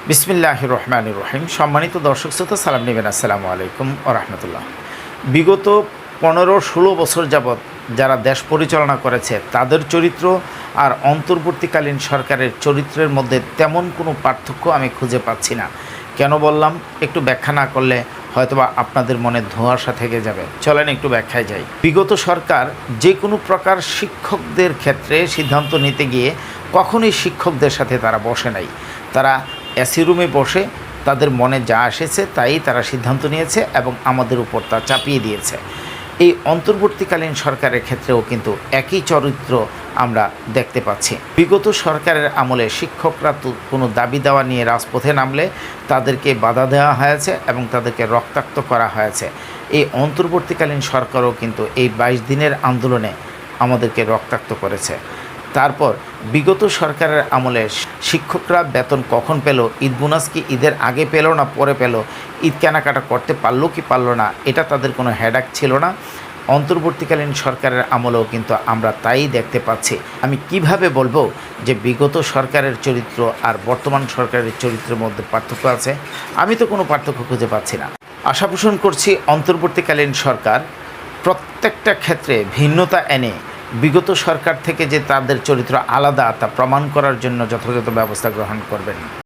বিসমিল্লাহির রহমানির রহিম। সম্মানিত দর্শক শ্রোতা, সালাম নেবেন। আসসালামু আলাইকুম ওয়া রাহমাতুল্লাহ। বিগত 15-16 বছর যাবৎ যারা দেশ পরিচালনা করেছে তাদের চরিত্র আর অন্তর্বর্তীকালীন সরকারের চরিত্রের মধ্যে তেমন কোনো পার্থক্য আমি খুঁজে পাচ্ছি না। কেন বললাম, একটু ব্যাখ্যা না করলে হয়তোবা আপনাদের মনে ধোঁয়াশা থেকে যাবে। চলেন একটু ব্যাখ্যায় যাই। বিগত সরকার যে কোনো প্রকার শিক্ষকদের ক্ষেত্রে সিদ্ধান্ত নিতে গিয়ে কখনোই শিক্ষকদের সাথে তারা বসে নাই। তারা এসি রুমে বসে তাদের মনে যা এসেছে তাই তারা সিদ্ধান্ত নিয়েছে এবং আমাদের উপর তা চাপিয়ে দিয়েছে। এই অন্তর্বর্তীকালীন সরকারের ক্ষেত্রেও কিন্তু একই চরিত্র আমরা দেখতে পাচ্ছি। বিগত সরকারের আমলে শিক্ষকরা তো কোনো দাবি দেওয়া নিয়ে রাজপথে নামলে তাদেরকে বাধা দেওয়া হয়েছে এবং তাদেরকে রক্তাক্ত করা হয়েছে। এই অন্তর্বর্তীকালীন সরকারও কিন্তু এই 22 দিনের আন্দোলনে আমাদেরকে রক্তাক্ত করেছে। তারপর বিগত সরকারের আমলে শিক্ষকরা বেতন কখন পেল, ঈদ বোনাস কি ঈদের আগে পেল না পরে পেল, ঈদ কেনাকাটা করতে পারলো কি পারলো না, এটা তাদের কোনো হেডেক ছিল না। অন্তর্বর্তীকালীন সরকারের আমলেও কিন্তু আমরা তাই দেখতে পাচ্ছি। আমি কিভাবে বলবো যে বিগত সরকারের চরিত্র আর বর্তমান সরকারের চরিত্রের মধ্যে পার্থক্য আছে? আমি তো কোনো পার্থক্য খুঁজে পাচ্ছি না। আশা পোষণ করছি অন্তর্বর্তীকালীন সরকার প্রত্যেকটা ক্ষেত্রে ভিন্নতা এনে বিগত সরকার থেকে যে তাদের চরিত্র আলাদা তা প্রমাণ করার জন্য যথাযথ ব্যবস্থা গ্রহণ করবেন।